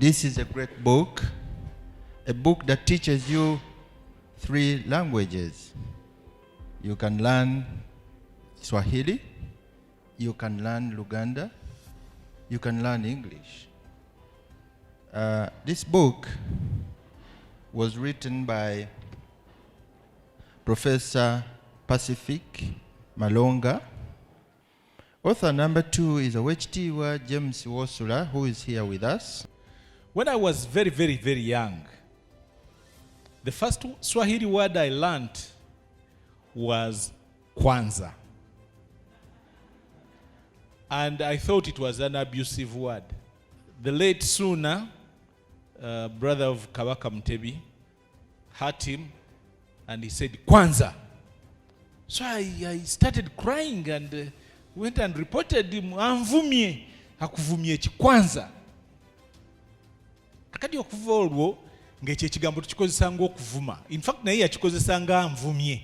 This is a great book, a book that teaches you 3 languages. You can learn Swahili, you can learn Luganda, you can learn English. This book was written by Professor Pacific Malonga. Author number 2 is Owechitiibwa James Wosula, who is here with us. When I was very, very, very young, the first Swahili word I learned was kwanza. And I thought it was an abusive word. The late Suna, brother of Kabaka Mutebi, hurt him and he said, Kwanza. So I started crying and went and reported him, Anvumye, hakuvumye chikwanza. Kakadi okuva olwo ng'ekyo ekigambo tukikozesa ng'okuvuma. In fact, naye yakikozesa nga anvumye.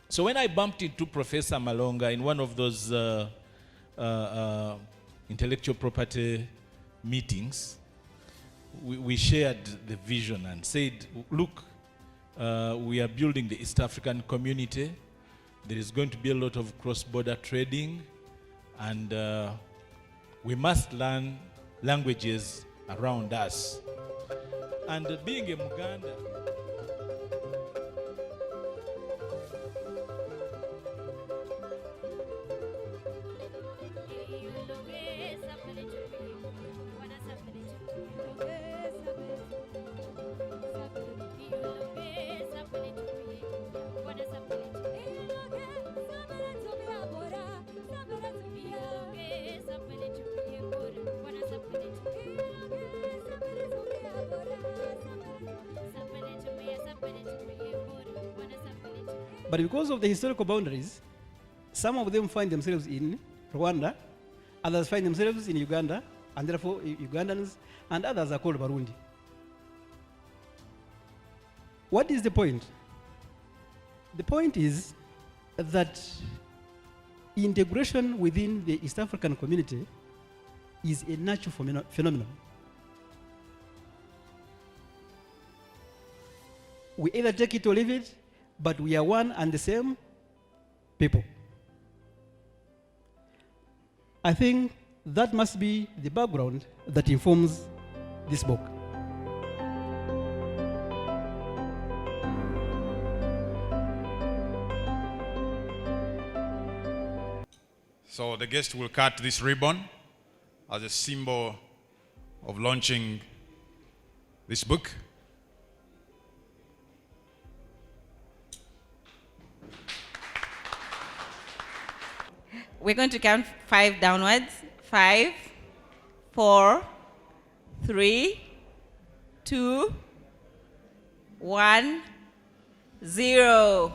So when I bumped into Professor Malonga in one of those intellectual property meetings, we shared the vision and said, look, we are building the East African community. There is going to be a lot of cross-border trading, and we must learn languages around us. And being a Muganda, but because of the historical boundaries, some of them find themselves in Rwanda, others find themselves in Uganda, and therefore Ugandans, and others are called Barundi. What is the point? The point is that integration within the East African community is a natural phenomenon. We either take it or leave it, but we are one and the same people. I think that must be the background that informs this book. So the guest will cut this ribbon as a symbol of launching this book. We're going to count 5 downwards. 5, 4, 3, 2, 1, 0.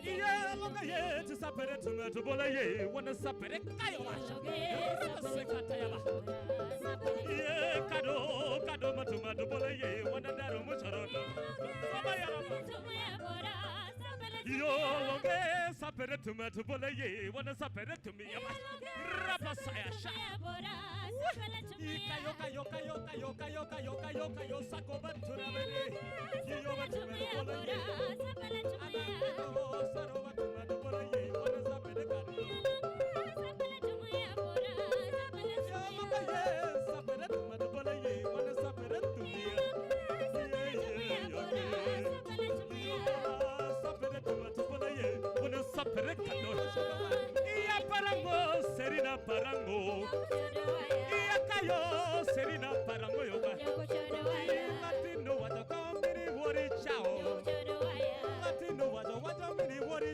Yeah, look at ye to sapere to me to bola ye. Wanna sapere kayowa. Yeah, kado matuma to bola ye. Wanna daro mucharono. Yo loge sapere to me to bola ye. Wanna sapere to me. Rapasaya sha. Yoka yo sako bantura bere. Yo bantura bola ye. Saro bantura bola ye. Wanna sapere kado. Sapere to me to bola ye. Wanna sapere to me. Sapere to me to bola ye. Wanna sapere kado. Iya parango serina parango. Yo serina parango yoga. Latino wato kombini wori chao. Latino wato mini wori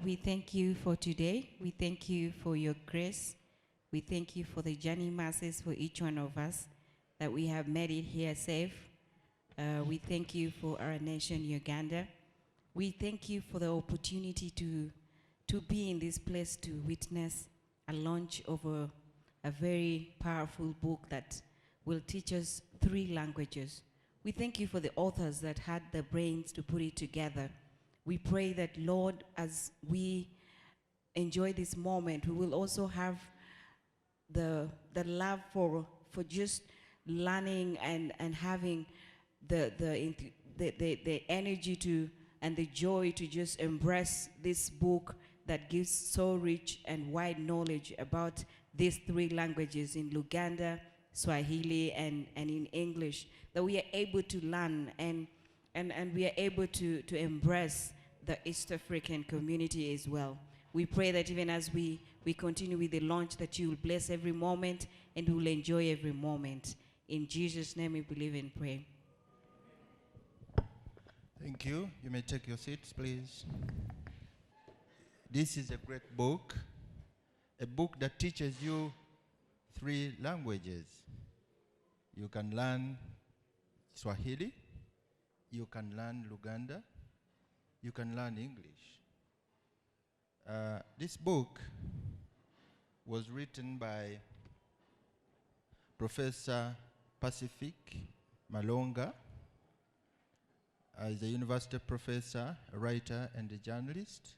we thank you for today. We thank you for your grace. We thank you for the journey masses for each one of us, that we have made it here safe. We thank you for our nation, Uganda. We thank you for the opportunity to be in this place to witness a launch of a very powerful book that will teach us 3 languages. We thank you for the authors that had the brains to put it together. We pray that, Lord, as we enjoy this moment, we will also have the love for just learning and having the energy to and the joy to just embrace this book that gives so rich and wide knowledge about these 3 languages in Luganda, Swahili, and in English, that we are able to learn and we are able to embrace the East African community as well. We pray that even as we continue with the launch, that you will bless every moment and we will enjoy every moment. In Jesus' name we believe and pray. Thank you. You may take your seats, please. This is a great book, a book that teaches you 3 languages. You can learn Swahili, you can learn Luganda, you can learn English. This book was written by Professor Pacific Malonga. He's a university professor, a writer, and a journalist.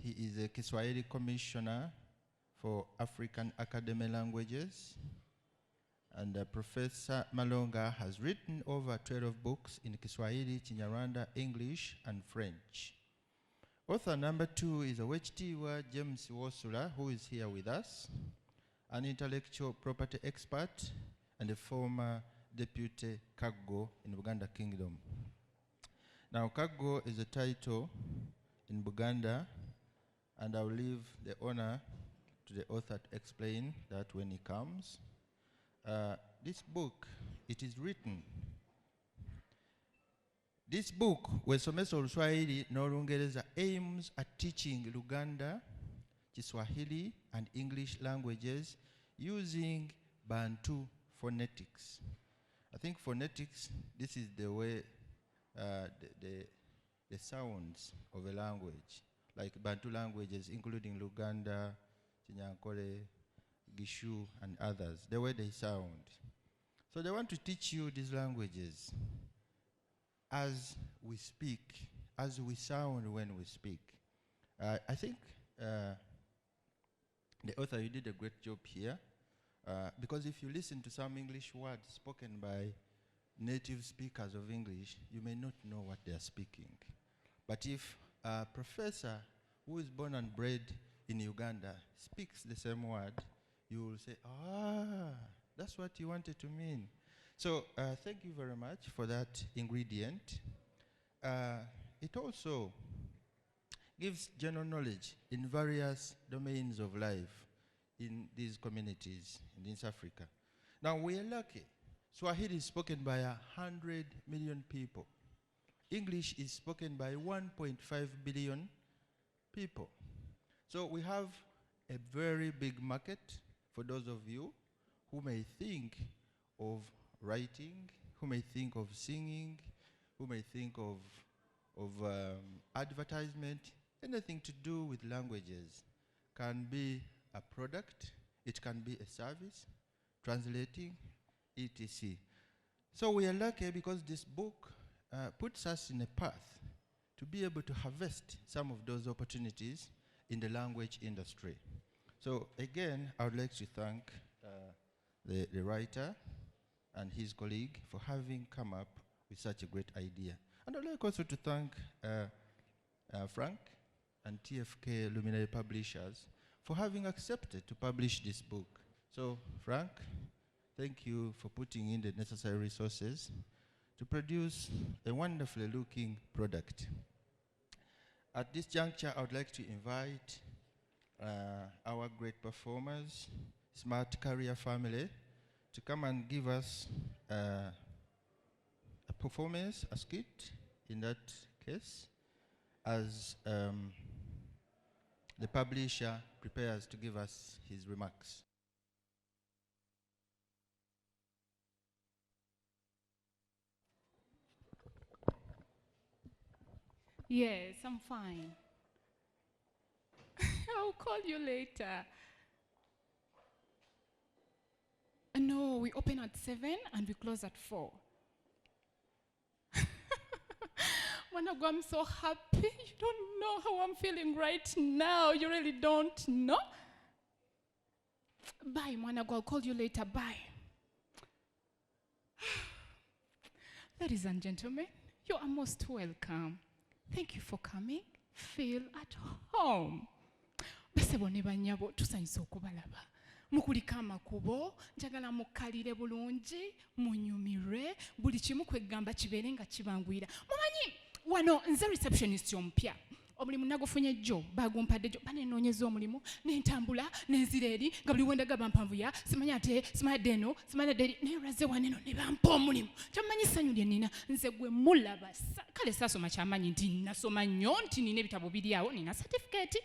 He is a Kiswahili commissioner for African Academy Languages. And Professor Malonga has written over 12 books in Kiswahili, Chinyarwanda, English, and French. Author number 2 is Owechitiibwa James Wosula, who is here with us, an intellectual property expert and a former deputy Kago in Buganda Kingdom. Now, Kago is a title in Buganda, and I'll leave the honor to the author to explain that when he comes. This book, it is written. This book, Wesomese Oluswahili n'Olungereza, aims at teaching Luganda, Kiswahili, and English languages using Bantu phonetics. I think phonetics, this is the way the sounds of a language, like Bantu languages, including Luganda, Chinyankole, Gishu, and others, the way they sound. So they want to teach you these languages as we speak, as we sound when we speak. I think the author, you did a great job here, because if you listen to some English words spoken by native speakers of English, you may not know what they are speaking. But if a professor who is born and bred in Uganda speaks the same word, you will say, that's what you wanted to mean. So thank you very much for that ingredient. It also gives general knowledge in various domains of life in these communities in East Africa. Now, we are lucky. Swahili is spoken by 100 million people. English is spoken by 1.5 billion people. So we have a very big market for those of you who may think of writing, who may think of singing, who may think of advertisement. Anything to do with languages can be a product, it can be a service, translating, etc. So we are lucky because this book puts us in a path to be able to harvest some of those opportunities in the language industry. So again, I would like to thank the writer and his colleague for having come up with such a great idea. And I'd like also to thank Frank and TFK Luminary Publishers for having accepted to publish this book. So Frank, thank you for putting in the necessary resources to produce a wonderfully looking product. At this juncture, I would like to invite our great performers, Smart Career Family, to come and give us a performance, a skit in that case, as the publisher prepares to give us his remarks. Yes, I'm fine. I'll call you later. No, we open at 7 and we close at 4. Manago, I'm so happy. You don't know how I'm feeling right now. You really don't know. Bye, Manago. I'll call you later. Bye. Ladies and gentlemen, you are most welcome. Thank you for coming. Feel at home. Basebo ne banyabo tusanyisa okubalaba. Mukulika amakubo, njagala mukalire bulungi, munyumire, buli kimu kwegamba kibeere nga kibangwira. Mumanyi wano nze receptionist ompya. Omulimu nagufunye jjo, bagumpadde jjo, banenoonyeza omulimu, n'entambula, n'enzira eri, nga buli wenda gaba mpanvuya, simanyi ate, simanyi eno, simanyi eri, naye olwaze waneno ne bampa omulimu. Kyamanyi ssanyu lye nnina, nze gwe mulaba, kale saasoma kyamanyi nti nasoma nnyo, nti nina ebitabo biri awo, nina certificate.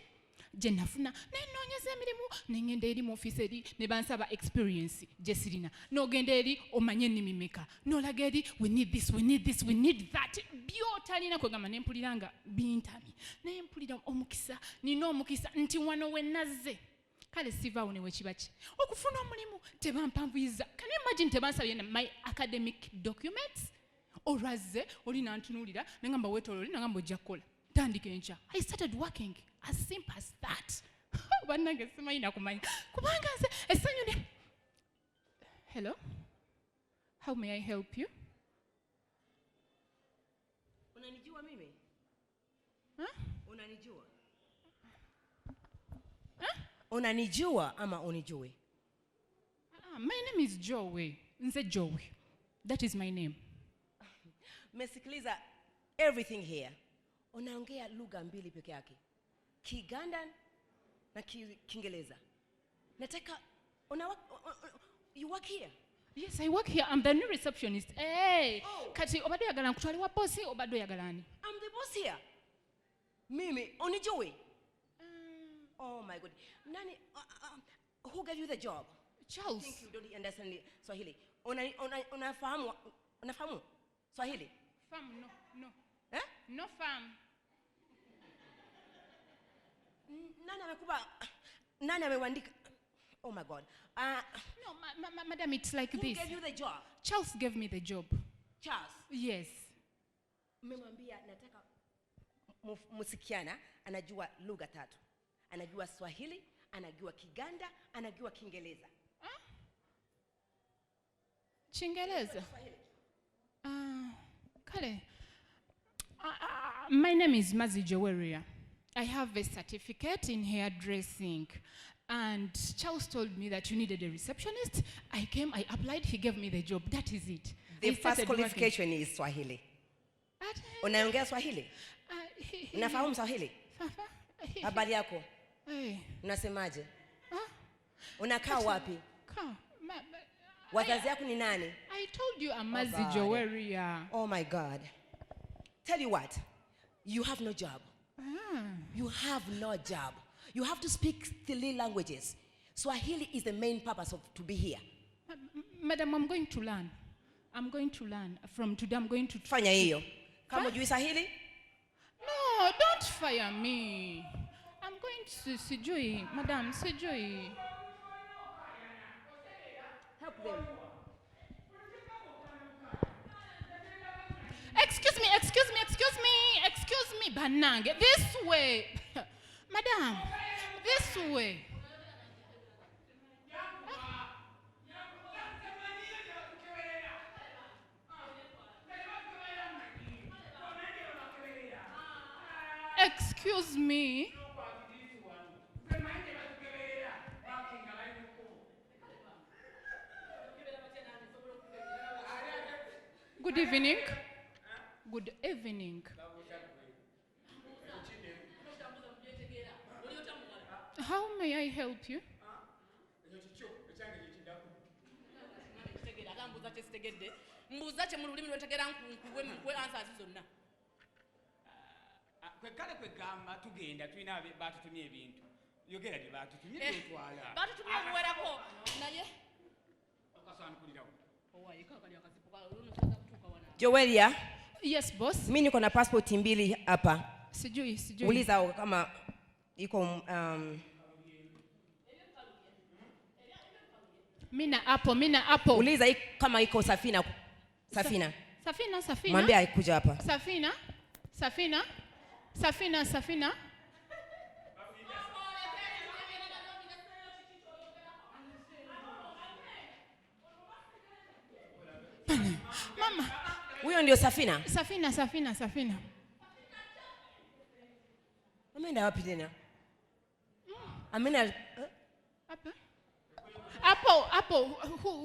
Gye nafuna nenoonyeza emirimu nengenda eri mu ofiisi eri ne bansaba experience gye sirina n'ogenda eri omanye ennimi mmeka n'olaga eri we need this, we need this, we need that by'otalina kwegamba ne mpulira nga bintamye naye mpulira omukisa nina omukisa nti wano we nazze kale sivaawo ne wekiba ki okufuna omulimu tebampanvuyiza can you imagine tebansabye my academic documents olwazze oli nantunuulira nengamba weetoololi nengamba ojja kukola tandika enkya I started working as simple as that. Bannange simanyi nakumanya kubanga nze essanyu lye. Hello? How may I help you? Unanijua mimi? Huh? Unanijua? Huh? Unanijua ama unijui? My name is Joey. Nze Joey. That is my name. Mesikiliza everything here. Unaongea lugha mbili peke yake. Kiganda na Kiingereza. Nataka you work here? Yes, I work here. I'm the new receptionist. Hey, kati obadde oyagala nkutwale wa bosi obadde oyagala ani? I'm the boss here. Mimi, unijui? Oh my God. Nani, who gave you the job? Charles. I think you don't understand Swahili. Unafahamu Swahili? Farm, no. Eh? No farm. Nani amewandika? Oh my God. No, madam, it's like who this. Who gave you the job? Charles gave me the job. Charles? Yes. Mmemwambia nataka musikiana anajua lugha 3. Anajua Swahili, anajua Kiganda, anajua Kiingereza. Chingereza? Kale. My name is Mazi Joweria. I have a certificate in hairdressing. And Charles told me that you needed a receptionist. I came, I applied, he gave me the job. That is it. The first qualification is Swahili. Unaongea Swahili? Unafahamu Swahili? Habari yako? Unasemaje? Unakaa wapi? Wazazi yako ni nani? I told you I'm Mazi Joweria. Oh my God. Tell you what, you have no job. You have no job. You have to speak 3 languages. Swahili is the main purpose of to be here. Madam, I'm going to learn. I'm going to learn. From today, I'm going to... Fanya hiyo. Kama hujui Swahili? No, don't fire me. I'm going to sijui. Madam, sijui. Help them. Excuse me, Banange. This way. Madam, this way. Excuse me. Good evening. Good evening. How may I help you? kwekale kwegamba tugenda tulina batutumye ebintu yogera gye batutumye twetwala batutumye obuwerako naye okasankulirawo Joelia, Yes, boss. mimi niko na passport mbili hapa. Sijui. Uliza kama iko Mina hapo. Uliza kama iko Safina. Safina. Mwambie aikuja hapa. Safina. Mama. Huyo ndio Safina. Safina. Ameenda wapi tena? Ameenda Hapo.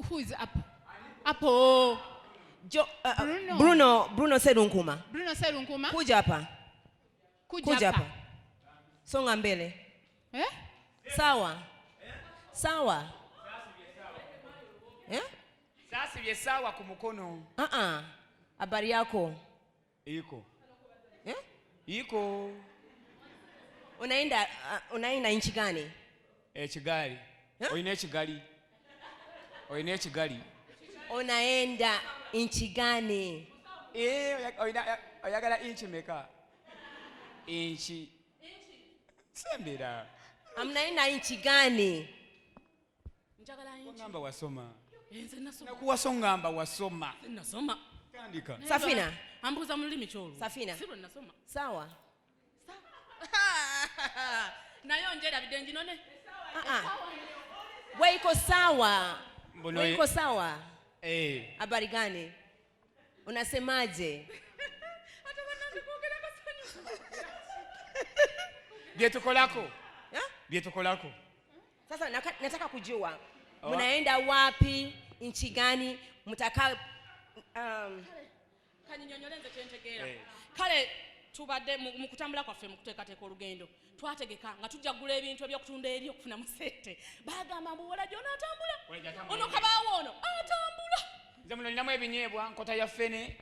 Who is up? Hapo. Bruno Serunkuma. Kuja hapa. Songa mbele. Sawa. sasa bye sawa ku mukono habari yako iko unaenda nchi gani? Kigali. Oyina Kigali. Unaenda nchi gani? Oyagala inchi meka? Inchi sembera. Amnaenda nchi gani? Njagala inchi. Ngamba wasoma. Nakuwaso ngamba wasoma. Nasoma. Tandika. Safina. Ambuza mulimi cholo. Safina. Siro nasoma. Sawa. Nayo njera bidenji none. Wewe iko sawa? Habari gani? Unasemaje? Bietukolako. Sasa nataka kujua mnaenda wapi, nchi gani, mtakaa kaninyonyolenze kyentegera. Kale tubadde mu kutambula kwaffe mu kuteekateeka olugendo twategeka nga tujjagula ebintu ebyokutunda eri okufuna mu ssente. Bagamba mbu wala gyona atambula ono kabaawo ono atambula. Nze muno ninamu ebinyeebwa nkota ya ffene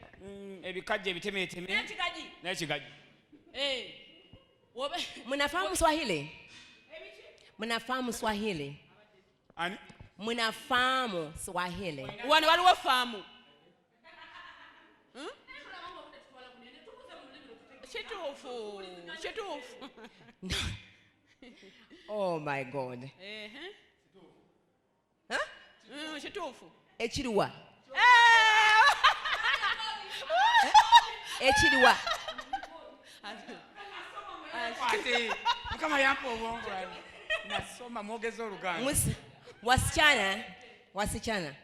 ebikajja ebitemeeteme n'ekigaji. Mnafahamu Swahili? Ani? Mnafahamu Swahili? Wano waliwo famu. Shitufu. Oh my God. Shitufu. Ekiriwa. Ekiriwa. Kama yapo obwongo nasoma mwogeza Oluganda. Wasichana.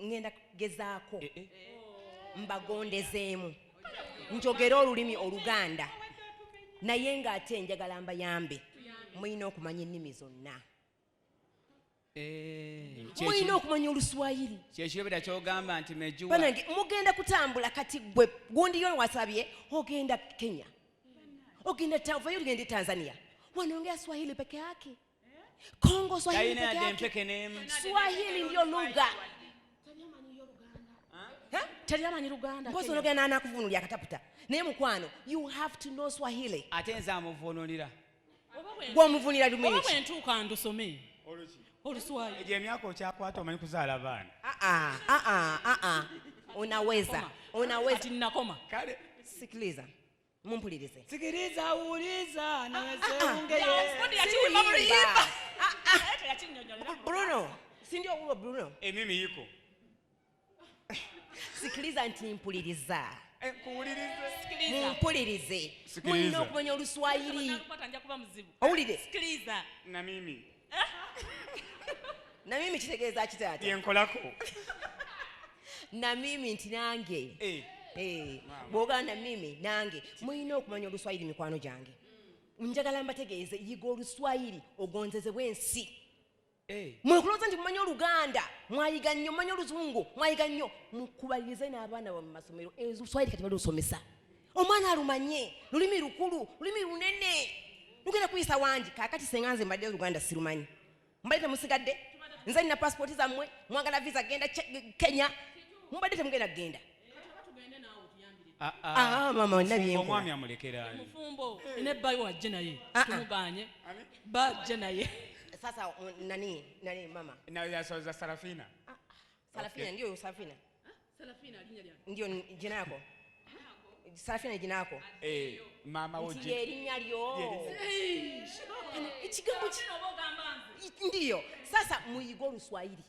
Ngenda gezaako. Mbagondezeemu. Njogera olulimi Oluganda. Naye ng'ate njagala mbayambe. Muyina okumanya ennimi zonna. Muyina okumanya Oluswahili. Kyekirobera kyogamba nti mejuwa. Banange mugenda kutambula kati gwe gundi yo wasabye ogenda Kenya. Ogenda Tanzania. Wanaongea Swahili peke yake. Kongo Swahili peke yake. Swahili ndio lugha. Taliamanyi Luganda. Boso nogenda anakuvunulia akataputa. Naye mukwano, you have to know Swahili. Ate nze amuvunulira. Gwa muvunira lumichi. Oba bwentuuka ndusome. Oluswahili. Eje emyaka okyakwata omanyi kuzaala abaana. Unaweza. Ati nakoma. Kale. Sikiliza. Mumpulirize. Sikiliza uliza naweza ongea. Bruno. Si ndio huyo Bruno? Mimi yiko. Sikiliza nti mpuliriza. Kuwulirize. Mumpulirize. Muyina okumanya Oluswahili. Owulire. Sikiliza. Na mimi kitegeeza kitaata. Yenkolako. Na mimi nti nange. Bwogana mimi nange. Muyina okumanya Oluswahili mikwano gyange. Njagala mbategeeze yiga Oluswahili ogonzezebwa ensi. Mwekulooza nti mumanya Oluganda, mwayiga nnyo, mumanya Oluzungu, mwayiga nnyo. Mukubalirize n'abaana mu masomero Oluswahili kati balusomesa. Omwana alumanye, lulimi lukulu, lulimi lunene. Lugenda kuyisa wangi, kaakati senga nze mbadde Oluganda sirumanyi. Mbadde temusigadde, nze nina passport zammwe, mwagala visa genda Kenya, mbadde temugenda kugenda. mama wenna byenkola omwami amulekera mufumbo ine bayo wajje naye tumuganye bajje naye sasa nani mama nayo yasoza Sarafina Sarafina ndio Sarafina Sarafina alinya lyange ndio jina yako Sarafina jina yako mama woje woje erinnya lyo ikigambo ndio sasa muyiga Oluswahili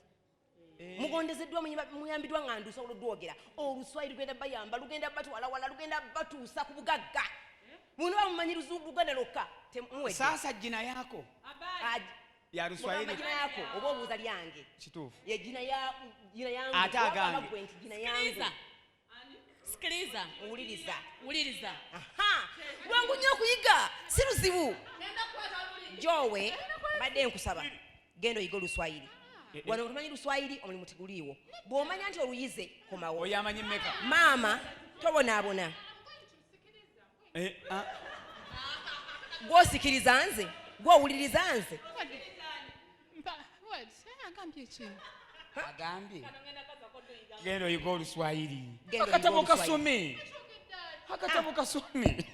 mugondezeddwa muyambiddwa nga nduusa oludwogera Oluswahili lugenda bayamba lugenda batwala lugenda batuusa ku bugagga muno bamumanyi Luganda lwokka sasa jina yako ya Luswahili jina yako oba obuuza lyange kituufu ye jina yangu ate agange jina yangu sikiliza wuliriza lwangu nnyo okuyiga si luzibu jowe badde nkusaba genda oyiga Oluswahili wano otumanyi Luswahili omulimu tiguliiwo bw'omanya nti oluyize komawo oyo amanyi mmeka maama tobonaabona gw'osikiriza nze gw'owuliriza nze agambye genda oyiga Oluswahili akatabo kasome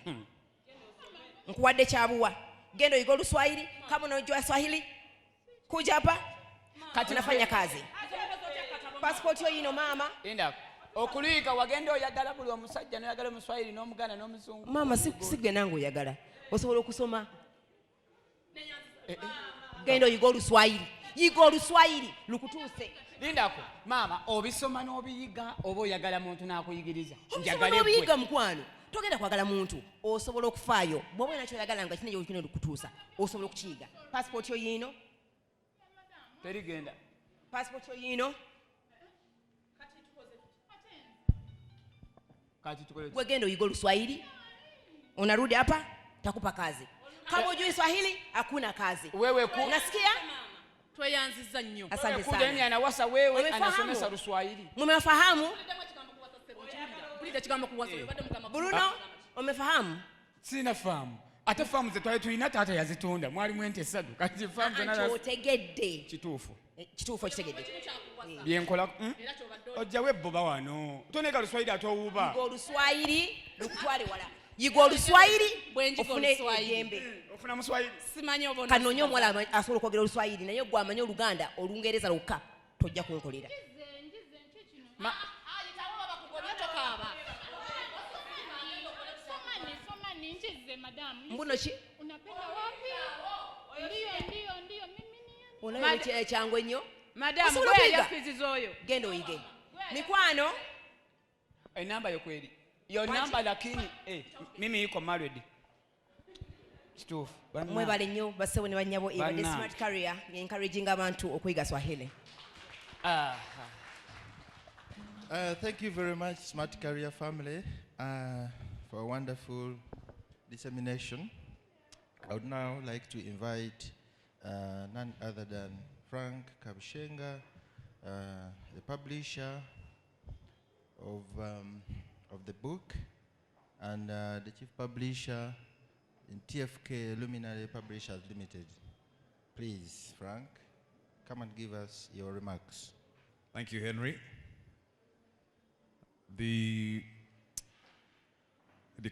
nkuwadde kyabuwa genda oyiga Oluswahili kama unajua Swahili kuja hapa kati nafanya kazi passport yo yino mama endako okuliika wagenda oyagala buli omusajja noyagala Omuswahili n'Omuganda n'Omuzungu mama sigwe nange oyagala osobola okusoma genda oyiga Oluswahili yiga Oluswahili lukutuuse lindako mama obisoma n'obiyiga oba oyagala muntu n'akuyigiriza njagala obiyiga mukwano togenda kwagala muntu osobola okufaayo bw'oba olina kyoyagala nga kino kino lukutuusa osobola okukiyiga passport yo yino terigenda passport yo yino kati tukole wewe genda uyiga Oluswahili unarudi hapa takupa kazi kama hujui Swahili hakuna kazi wewe unasikia tweyanziza nnyo asante sana kujeni anawasa wewe anasomesa Luswahili mumefahamu Bruno Bruno umefahamu sina fahamu ate fahamu ze twali tulina taata yazitunda mwalimu ente essatu kati fahamu zonna otegedde kituufu kitegedde byenkola ojja webboba wano toneka Luswahili atowuba yiga Oluswahili lukutwale wala yiga Oluswahili ofune ejjembe ofuna Muswahili simanyi obona kanonye omwala asobola okwogera Oluswahili naye gwe amanyi Oluganda Olungereza lwokka tojja kunkolera mbuno ki unapenda wapi ndio mimi olabye ekyangu ennyo madamu gwe yafizizo oyo genda oyige mikwano enamba yo kweli yo namba lakini mimi iko married kituufu mwebale nnyo bassebo ne bannyabo ebadde smart career encouraging abantu okuyiga Swahili Thank you very much, Smart Career family, for a wonderful dissemination. I would now like to invite none other than Frank Kabushenga, the publisher of the book, and the chief publisher in TFK Luminary Publishers Limited. Please, Frank, come and give us your remarks. Thank you, Henry. The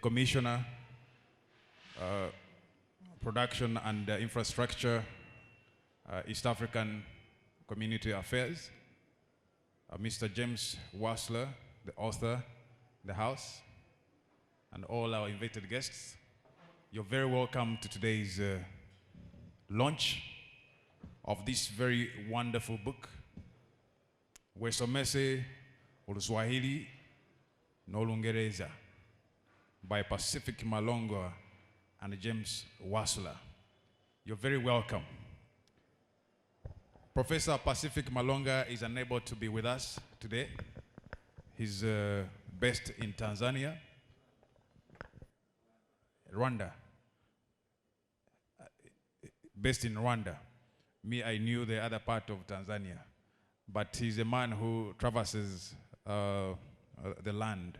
Commissioner, Production and Infrastructure, East African Community Affairs, Mr. James Wassler, the author, the House, and all our invited guests. You're very welcome to today's launch of this very wonderful book, Wesomese, Oluswahili, n'Olungereza, by Pacific Malonga and James Wassler. You're very welcome. Professor Pacific Malonga is unable to be with us today. He's based in Tanzania, Rwanda. Based in Rwanda. Me, I knew the other part of Tanzania. But he's a man who traverses the land.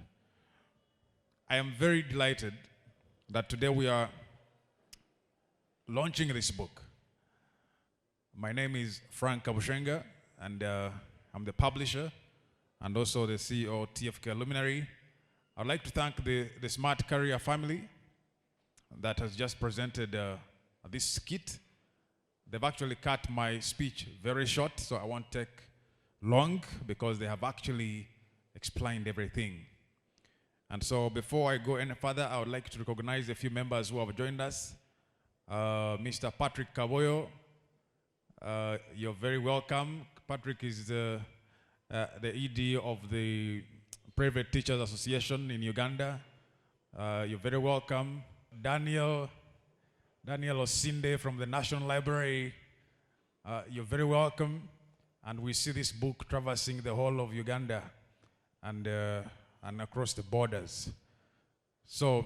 I am very delighted that today we are launching this book. My name is Frank Kabushenga, and I'm the publisher and also the CEO of TFK Luminary I'd like to thank the Smart Career family that has just presented this skit. They've actually cut my speech very short, so I won't take long because they have actually explained everything. And so before I go any further, I would like to recognize a few members who have joined us. Mr. Patrick Kaboyo, you're very welcome. Patrick is the ED of the Private Teachers Association in Uganda. You're very welcome. Daniel Osinde from the National Library, you're very welcome. And we see this book traversing the whole of Uganda and across the borders. So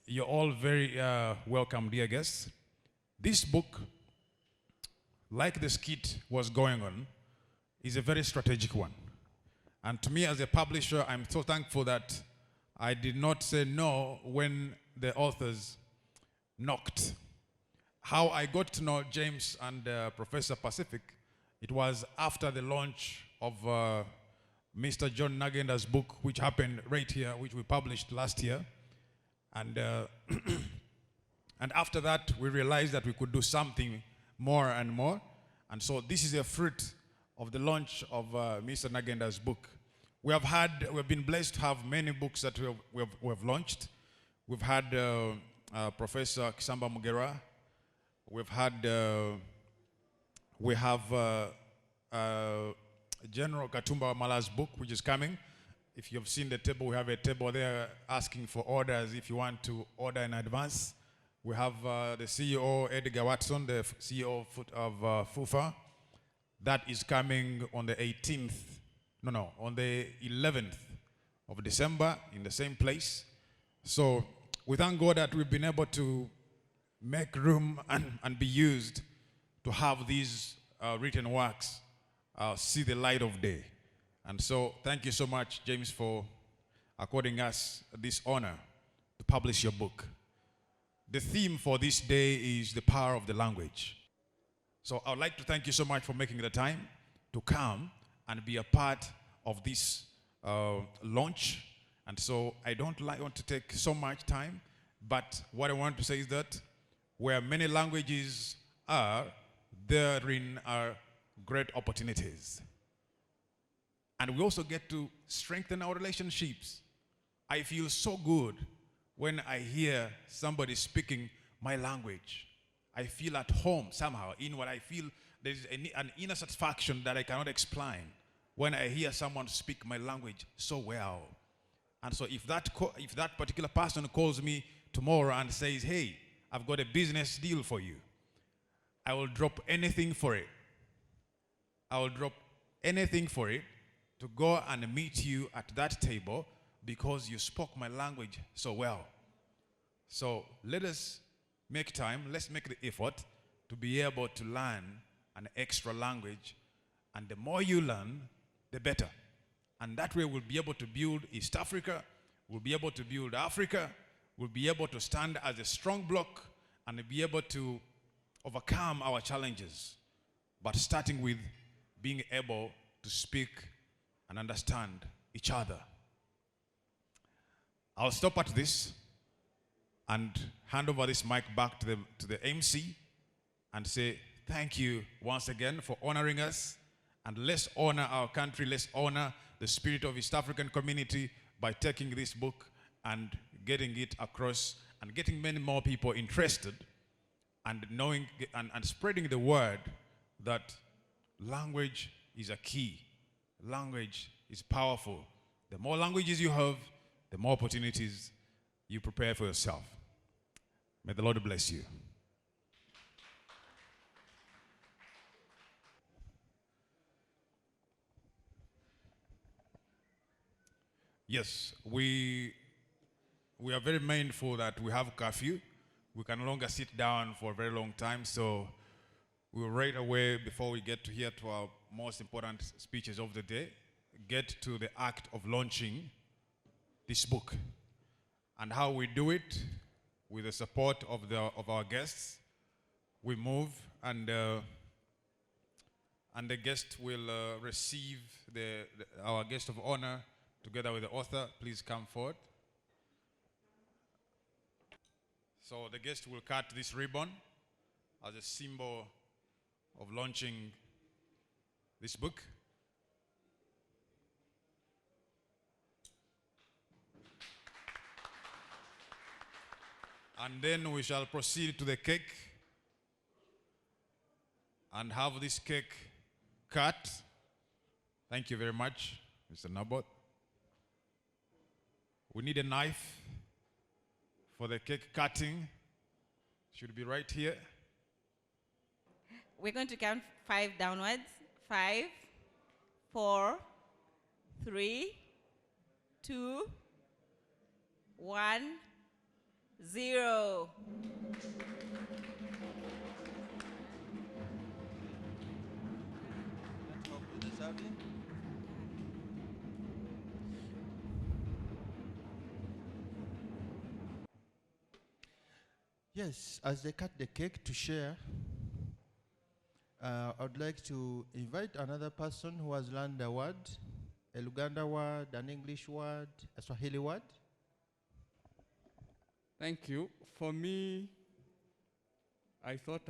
you're all very welcome, dear guests. This book, like the skit was going on, is a very strategic one. And to me as a publisher, I'm so thankful that I did not say no when the authors knocked. How I got to know James and Professor Pacific, it was after the launch of Mr. John Nagenda's book, which happened right here, which we published last year. And, and after that, we realized that we could do something more and more. And so this is a fruit of the launch of Mr. Nagenda's book. We've been blessed to have many books that we have launched. We've had Professor Kisamba Mugera. We have General Katumba Mala's book, which is coming. If you've seen the table, we have a table there asking for orders if you want to order in advance. We have the CEO, Edgar Watson, the CEO of FUFA. That is coming on the 18th, on the 11th of December in the same place. So we thank God that we've been able to make room and be used to have these written works see the light of day. And so thank you so much, James, for according us this honor to publish your book. The theme for this day is the power of the language. So I would like to thank you so much for making the time to come and be a part of this launch. And so I don't want to take so much time, but what I want to say is that where many languages are, therein are great opportunities. And we also get to strengthen our relationships. I feel so good when I hear somebody speaking my language. I feel at home somehow in what I feel. There is an inner satisfaction that I cannot explain when I hear someone speak my language so well. And so if that particular person calls me tomorrow and says, hey, I've got a business deal for you, I will drop anything for it. I will drop anything for it to go and meet you at that table because you spoke my language so well. So let us make time, let's make the effort to be able to learn an extra language. And the more you learn, the better. And that way we'll be able to build East Africa, we'll be able to build Africa, we'll be able to stand as a strong bloc and be able to overcome our challenges. But starting with being able to speak and understand each other. I'll stop at this and hand over this mic back to the MC and say thank you once again for honoring us, and let's honor our country, let's honor the spirit of East African community by taking this book and getting it across and getting many more people interested and knowing and spreading the word that language is a key. Language is powerful. The more languages you have, the more opportunities you prepare for yourself. May the Lord bless you. Yes, we are very mindful that we have curfew. We can no longer sit down for a very long time, so we'll right away, before we get to here to our most important speeches of the day, get to the act of launching this book. And how we do it, with the support of our guests, we move and the guest will receive our guest of honor together with the author, please come forward. So the guest will cut this ribbon as a symbol of launching this book. And then we shall proceed to the cake and have this cake cut. Thank you very much, Mr. Nabot. We need a knife for the cake cutting. Should be right here. We're going to count 5 downwards. 5, 4, 3, 2, 1, 0. Yes, as they cut the cake to share, I would like to invite another person who has learned a word, a Luganda word, an English word, a Swahili word. Thank you. For me, I thought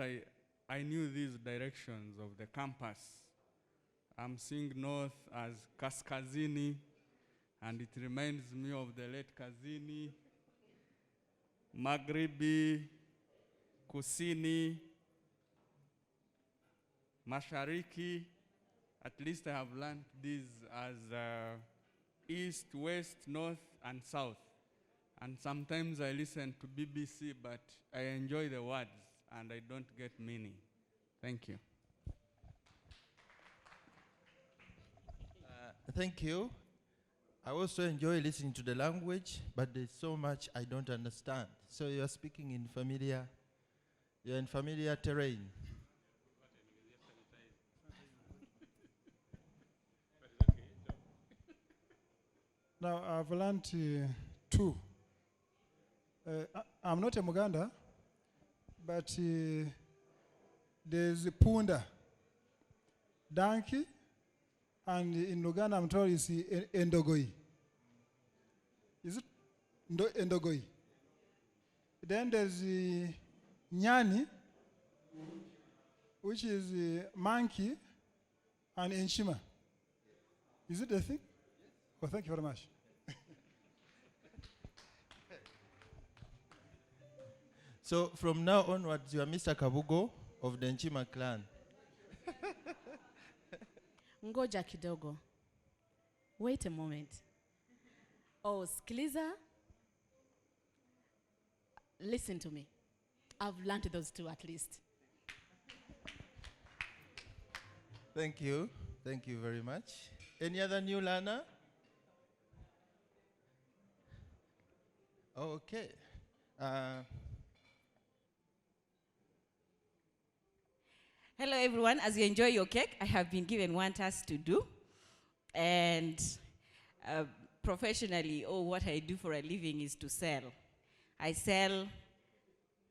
I knew these directions of the compass. I'm seeing north as Kaskazini, and it reminds me of the late Kazini, Magharibi, Kusini, Mashariki. At least I have learned these as east, west, north, and south. And sometimes I listen to BBC, but I enjoy the words and I don't get meaning. Thank you. Thank you. I also enjoy listening to the language, but there's so much I don't understand. So you're speaking in you're in familiar terrain. Now, I've learned 2. I'm not a Muganda, but there's a punda, donkey, and in Luganda I'm told it's endogoi. Is it endogoi? Then there's nyani, which is monkey, and enshima. Is it the thing? Oh, thank you very much. So from now onwards, you are Mr. Kabugo of the Nchima clan. Ngoja kidogo. Wait a moment. Oh, skiliza. Listen to me. I've learned those 2 at least. Thank you. Thank you very much. Any other new learner? Okay. Hello, everyone. As you enjoy your cake, I have been given one task to do. And professionally, what I do for a living is to sell. I sell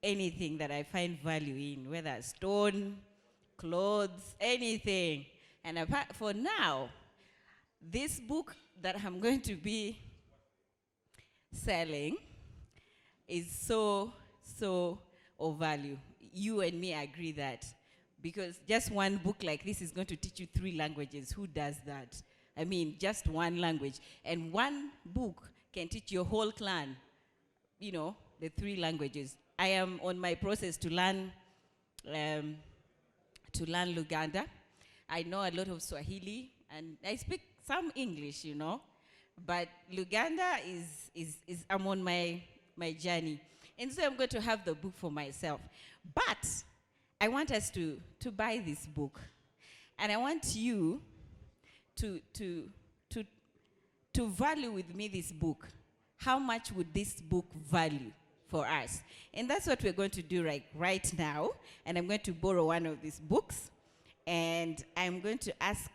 anything that I find value in, whether stone, clothes, anything. And for now, this book that I'm going to be selling is so of value. You and me agree that. Because just one book like this is going to teach you 3 languages. Who does that? I mean, just one language. And one book can teach your whole clan, the 3 languages. I am on my process to learn Luganda. I know a lot of Swahili, and I speak some English, But Luganda I'm on my journey. And so I'm going to have the book for myself. But I want us to buy this book. And I want you to value with me this book. How much would this book value for us? And that's what we're going to do right now. And I'm going to borrow one of these books. And I'm going to ask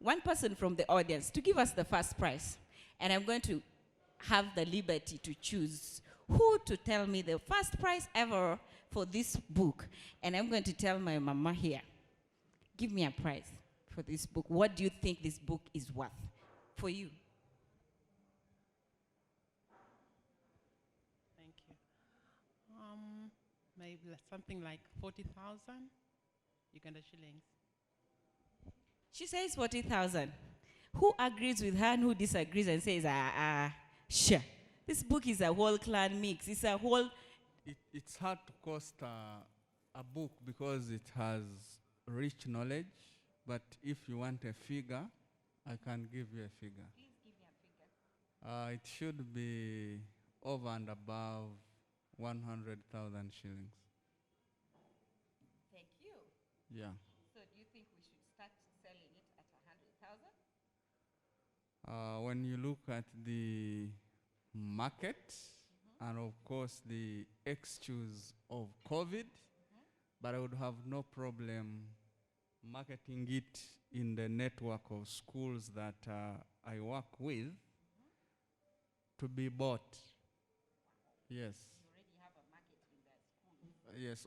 one person from the audience to give us the first prize. And I'm going to have the liberty to choose who to tell me the first prize ever for this book. And I'm going to tell my mama here, give me a prize for this book. What do you think this book is worth for you? maybe something like 40,000 Uganda shillings. She says 40,000. Who agrees with her and who disagrees and says, sure. This book is a whole clan mix. It's a whole... It's hard to cost a book because it has rich knowledge, but if you want a figure, I can give you a figure. Please give me a figure. It should be over and above 100,000 shillings. Thank you. Yeah. So do you think we should start selling it at 100,000? When you look at the market, and of course the excuse of COVID, but I would have no problem marketing it in the network of schools that I work with to be bought. Yes. You already have a market in that school. Yes,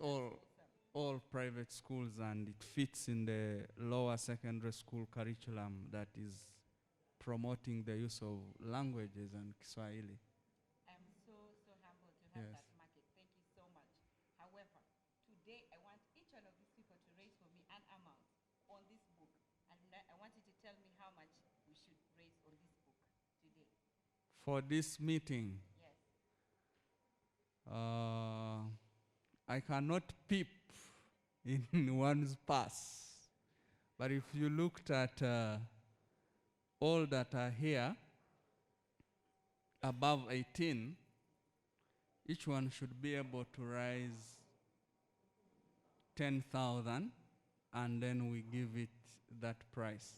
all private schools, and it fits in the lower secondary school curriculum that is promoting the use of languages and Swahili. I'm so humbled to have Yes. that market. Thank you so much. However, today I want each one of these people to raise for me an amount on this book. And I want you to tell me how much we should raise on this book today. For this meeting, Yes. I cannot peep in one's purse. But if you looked at all that are here, above 18, each one should be able to raise 10,000, and then we give it that price.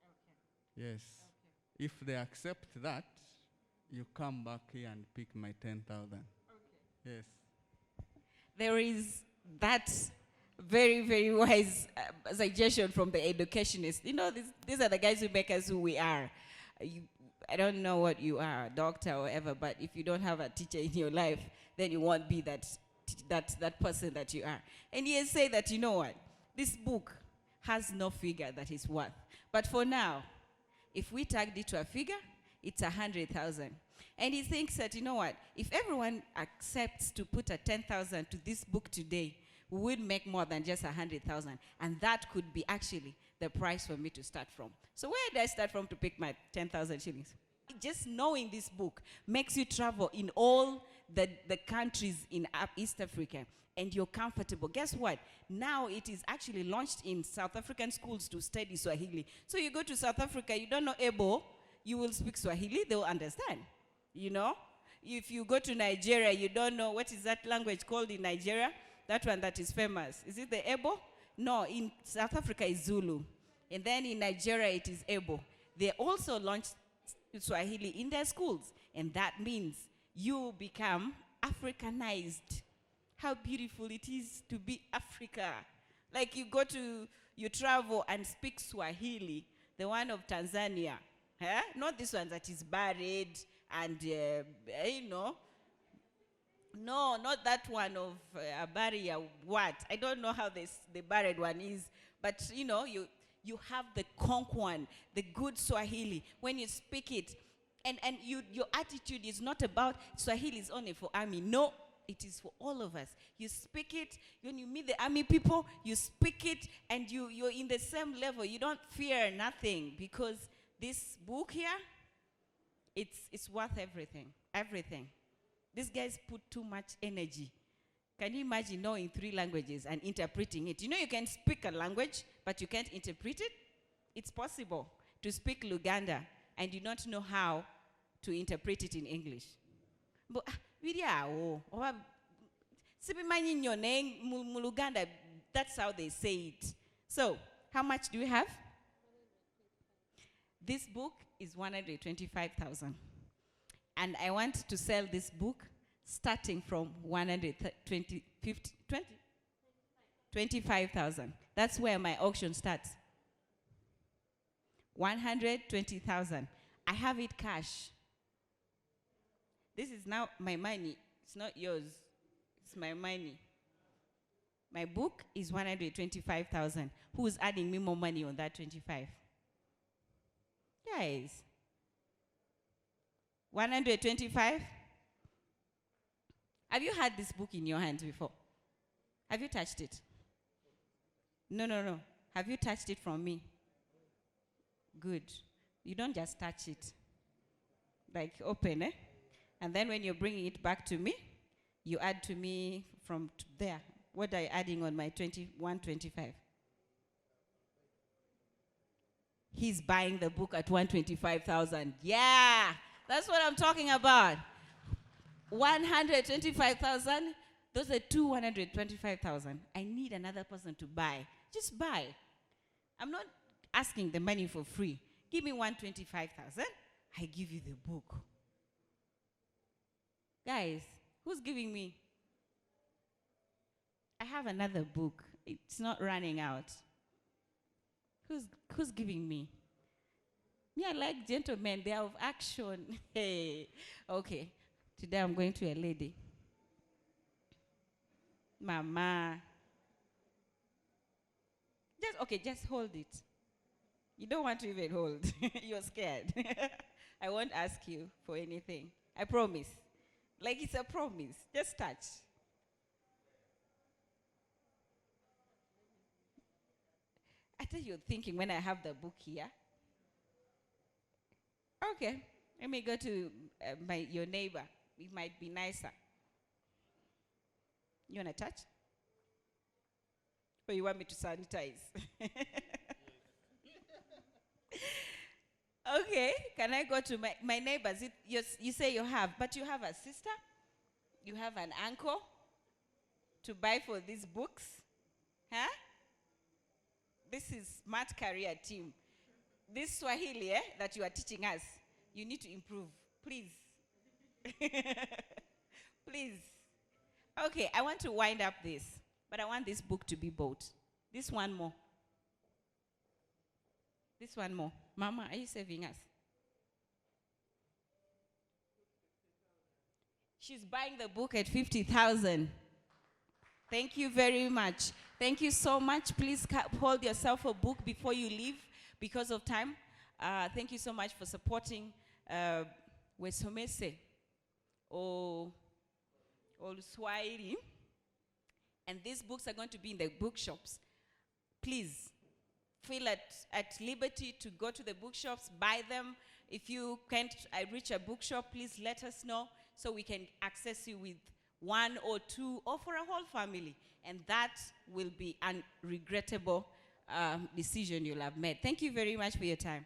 Okay. Yes. Okay. If they accept that, you come back here and pick my 10,000. Okay. Yes. There is that very, very wise suggestion from the educationist. You know, these are the guys who make us who we are. I don't know what you are, a doctor or whatever, but if you don't have a teacher in your life, then you won't be that person that you are. And he has said that, you know what, this book has no figure that is worth. But for now, if we tagged it to a figure, it's 100,000. And he thinks that, you know what, if everyone accepts to put a 10,000 to this book today, we would make more than just 100,000. And that could be actually the price for me to start from. So where did I start from to pick my 10,000 shillings? Just knowing this book makes you travel in all the countries in East Africa, and you're comfortable. Guess what? Now it is actually launched in South African schools to study Swahili. So you go to South Africa, you don't know Ebo, you will speak Swahili, they will understand. You know? If you go to Nigeria, you don't know, what is that language called in Nigeria? That one that is famous. Is it the Ebo? No, in South Africa is Zulu. And then in Nigeria it is Ebo. They also launched Swahili in their schools. And that means you become Africanized. How beautiful it is to be Africa. Like you travel and speak Swahili, the one of Tanzania. Huh? Not this one that is buried and, you know. No, not that one of a barrier. What? I don't know how the buried one is. But, you know, you have the conch one, the good Swahili. When you speak it, and your attitude is not about Swahili is only for army. No, it is for all of us. You speak it, when you meet the army people, you speak it, and you're in the same level. You don't fear nothing, because this book here, it's worth everything. Everything. These guys put too much energy. Can you imagine knowing 3 languages and interpreting it? You know you can speak a language, but you can't interpret it? It's possible to speak Luganda and you don't know how to interpret it in English. But Luganda, that's how they say it. So, how much do you have? This book is 125,000. And I want to sell this book starting from 25,000. That's where my auction starts. 120,000. I have it cash. This is now my money. It's not yours. It's my money. My book is 125,000. Who's adding me more money on that 25? Guys. 125? Have you had this book in your hands before? Have you touched it? No, no, no. Have you touched it from me? Good. You don't just touch it. Like open, eh? And then when you're bringing it back to me, you add to me from there. What are you adding on my 21.25? He's buying the book at 125,000. Yeah, that's what I'm talking about. 125,000. Those are 225,000. I need another person to buy. Just buy. I'm not asking the money for free. Give me 125,000. I give you the book. Guys, who's giving me? I have another book. It's not running out. Who's giving me? Me, I like gentlemen. They are of action. Hey. Okay. Today I'm going to a lady. Mama. Just hold it. You don't want to even hold. You're scared. I won't ask you for anything. I promise. Like it's a promise. Just touch. I thought you're thinking when I have the book here. Okay. Let me go to your neighbor. It might be nicer. You want to touch? Or you want me to sanitize? Okay. Can I go to my neighbors? You say you have, but you have a sister? You have an uncle to buy for these books? Huh? This is Smart Career Team. This Swahili that you are teaching us, you need to improve. Please. Please. Okay, I want to wind up this, but I want this book to be bought. This one more. This one more. Mama, are you saving us? She's buying the book at 50,000. Thank you very much. Thank you so much. Please hold yourself a book before you leave because of time. Thank you so much for supporting Wesomese or Oluswahili. And these books are going to be in the bookshops. Please feel at liberty to go to the bookshops, buy them. If you can't reach a bookshop, please let us know so we can access you with one or two or for a whole family. And that will be a regrettable decision you'll have made. Thank you very much for your time.